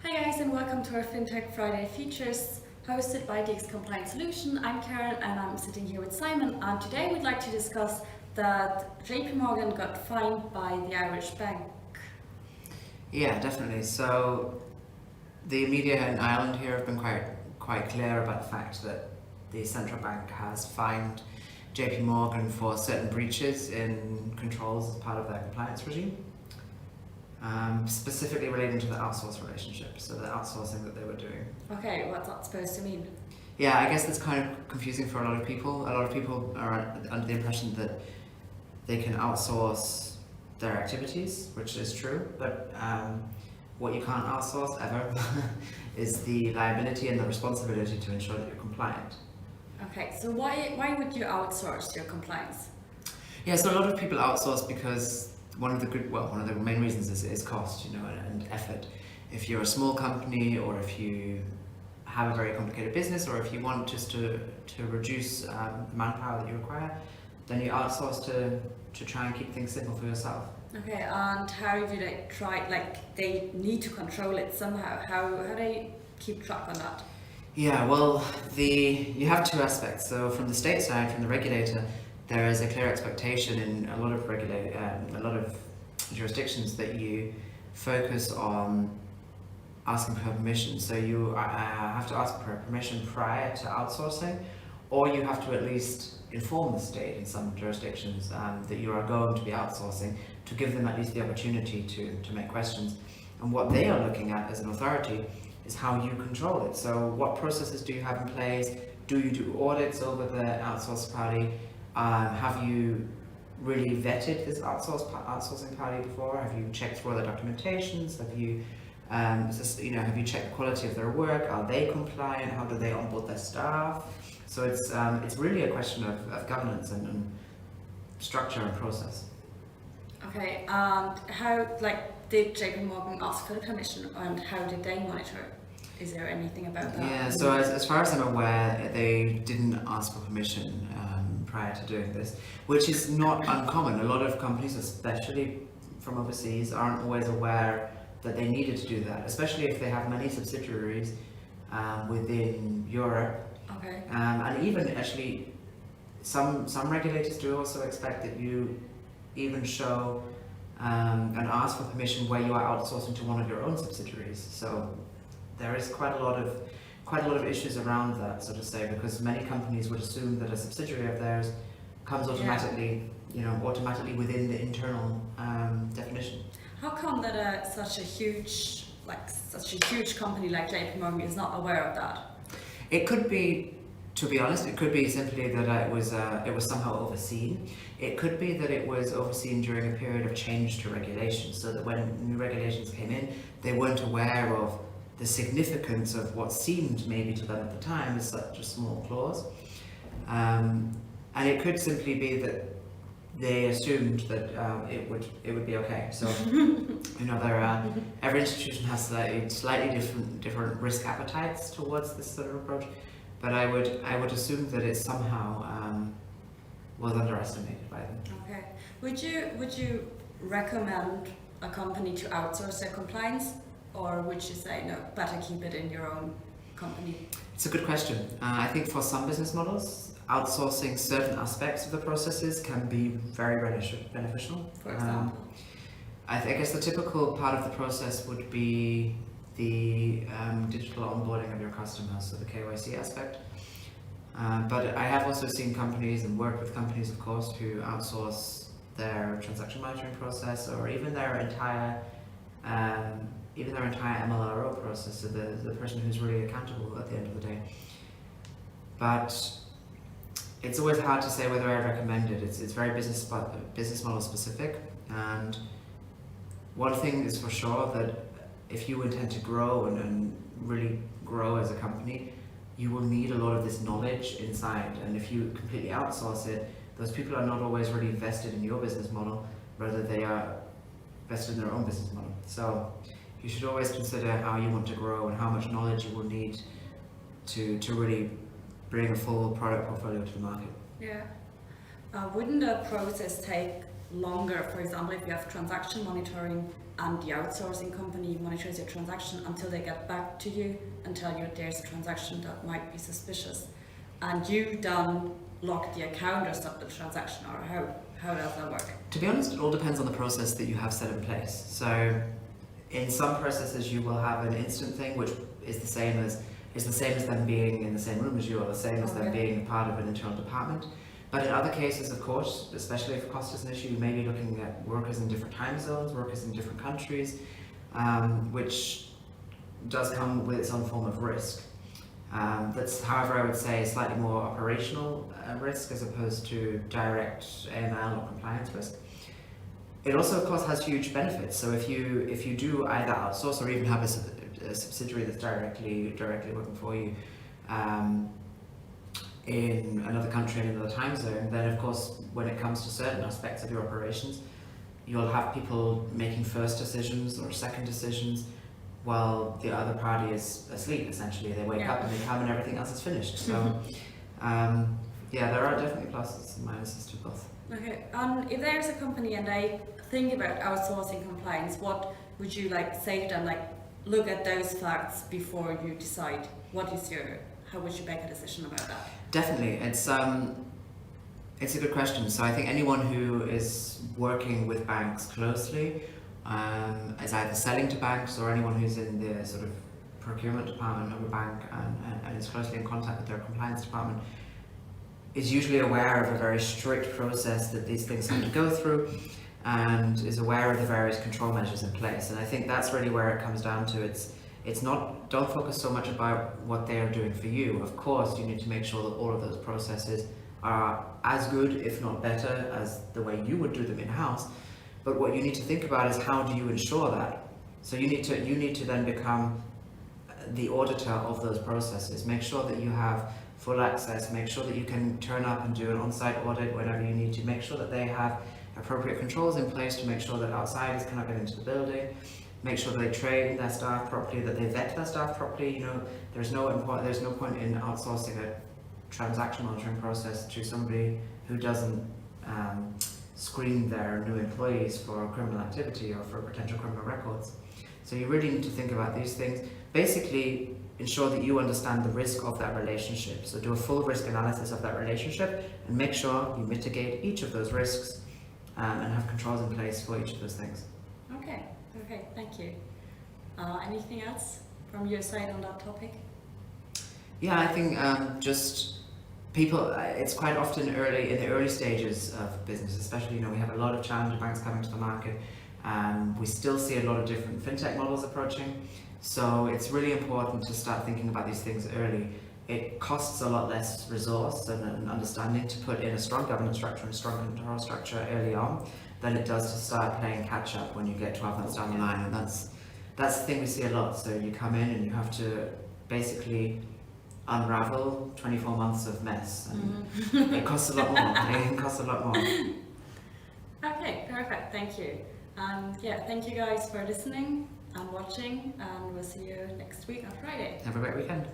Hi guys, and welcome to our FinTech Friday Features hosted by DX Compliance Solution. I'm Karen and I'm sitting here with Simon, and today we'd like to discuss that JP Morgan got fined by the Irish bank. Yeah, definitely. So the media in Ireland here have been quite clear about the fact that the central bank has fined JP Morgan for certain breaches in controls as part of their compliance regime. Specifically relating to the outsource relationship, so the outsourcing that they were doing. Okay, what's that supposed to mean? Yeah, I guess that's kind of confusing for a lot of people. A lot of people are under the impression that they can outsource their activities, which is true, but what you can't outsource ever is the liability and the responsibility to ensure that you're compliant. Okay, so why would you outsource your compliance? Yeah, so a lot of people outsource because one of the main reasons is cost, and effort. If you're a small company, or if you have a very complicated business, or if you want just to reduce the manpower that you require, then you outsource to try and keep things simple for yourself. Okay, and how do they try, they need to control it somehow. How do they keep track on that? Yeah, well, you have two aspects. So from the state side, from the regulator, there is a clear expectation in a lot of jurisdictions that you focus on asking for permission. So you have to ask for permission prior to outsourcing, or you have to at least inform the state in some jurisdictions that you are going to be outsourcing, to give them at least the opportunity to make questions. And what they are looking at as an authority is how you control it. So what processes do you have in place? Do you do audits over the outsourced party? Have you really vetted this outsourcing party before? Have you checked through the documentations? Have you have you checked the quality of their work? Are they compliant? How do they onboard their staff? So it's really a question of governance and structure and process. Okay, and how did JP Morgan ask for the permission, and how did they monitor? Is there anything about that? Yeah, so as far as I'm aware, they didn't ask for permission prior to doing this, which is not uncommon. A lot of companies, especially from overseas, aren't always aware that they needed to do that, especially if they have many subsidiaries within Europe. Okay. And even actually, some regulators do also expect that you even show and ask for permission where you are outsourcing to one of your own subsidiaries. So there is quite a lot of issues around that, so to say, because many companies would assume that a subsidiary of theirs comes automatically, automatically within the internal definition. How come that such a huge company like JP Morgan is not aware of that? It could be, to be honest, it could be simply that it was somehow overseen. It could be that it was overseen during a period of change to regulations, so that when new regulations came in, they weren't aware of the significance of what seemed maybe to them at the time as such a small clause. And it could simply be that they assumed that it would be okay. So every institution has slightly different risk appetites towards this sort of approach, but I would assume that it somehow was underestimated by them. Okay. Would you recommend a company to outsource their compliance, or would you say no, better keep it in your own company? It's a good question. I think for some business models, outsourcing certain aspects of the processes can be very beneficial. For example? I guess the typical part of the process would be the digital onboarding of your customers, so the KYC aspect. But I have also seen companies and worked with companies, of course, who outsource their transaction monitoring process, or even their entire MLRO process, so the person who's really accountable at the end of the day. But it's always hard to say whether I recommend it. It's very business model specific, and one thing is for sure, that if you intend to grow and really grow as a company, you will need a lot of this knowledge inside, and if you completely outsource it, those people are not always really vested in your business model, rather they are vested in their own business model. So you should always consider how you want to grow and how much knowledge you will need to really bring a full product portfolio to the market. Yeah. Wouldn't the process take longer. For example, if you have transaction monitoring and the outsourcing company monitors your transaction until they get back to you and tell you there's a transaction that might be suspicious, and you then lock the account or stop the transaction, or how does that work? To be honest, it all depends on the process that you have set in place. So in some processes you will have an instant thing, which is the same as them being in the same room as you, or the same as them being part of an internal department. But in other cases, of course, especially if cost is an issue, you may be looking at workers in different time zones, workers in different countries, which does come with its own form of risk. That's, however, I would say slightly more operational risk as opposed to direct AML or compliance risk. It also, of course, has huge benefits. So if you do either outsource or even have a subsidiary that's directly working for you in another country and another time zone, then of course, when it comes to certain aspects of your operations, you'll have people making first decisions or second decisions while the other party is asleep, essentially. They wake up and they come and everything else is finished. So yeah, there are definitely pluses and minuses to both. Okay, if there's a company and they think about outsourcing compliance, what would you say to them? Look at those facts before you decide. How would you make a decision about that? Definitely, it's a good question. So I think anyone who is working with banks closely, is either selling to banks or anyone who's in the sort of procurement department of a bank and is closely in contact with their compliance department, is usually aware of a very strict process that these things have to go through, and is aware of the various control measures in place. And I think that's really where it comes down to. It's not, don't focus so much about what they are doing for you. Of course, you need to make sure that all of those processes are as good, if not better, as the way you would do them in-house. But what you need to think about is, how do you ensure that? So you need to then become the auditor of those processes. Make sure that you have full access, make sure that you can turn up and do an on-site audit whenever you need to, make sure that they have appropriate controls in place to make sure that outsiders cannot get into the building, make sure that they train their staff properly, that they vet their staff properly. There's no point in outsourcing a transaction monitoring process to somebody who doesn't screen their new employees for criminal activity or for potential criminal records. So you really need to think about these things. Basically, ensure that you understand the risk of that relationship. So do a full risk analysis of that relationship and make sure you mitigate each of those risks and have controls in place for each of those things. Okay, thank you. Anything else from your side on that topic? Yeah, I think just people, it's quite often in the early stages of business, especially, we have a lot of challenger banks coming to the market. We still see a lot of different fintech models approaching. So it's really important to start thinking about these things early. It costs a lot less resource and understanding to put in a strong governance structure and a strong control structure early on than it does to start playing catch up when you get 12 months down the line. And that's the thing we see a lot. So you come in and you have to basically unravel 24 months of mess, and it costs a lot more. Okay, perfect, thank you. Thank you guys for listening and watching, and we'll see you next week on Friday. Have a great weekend.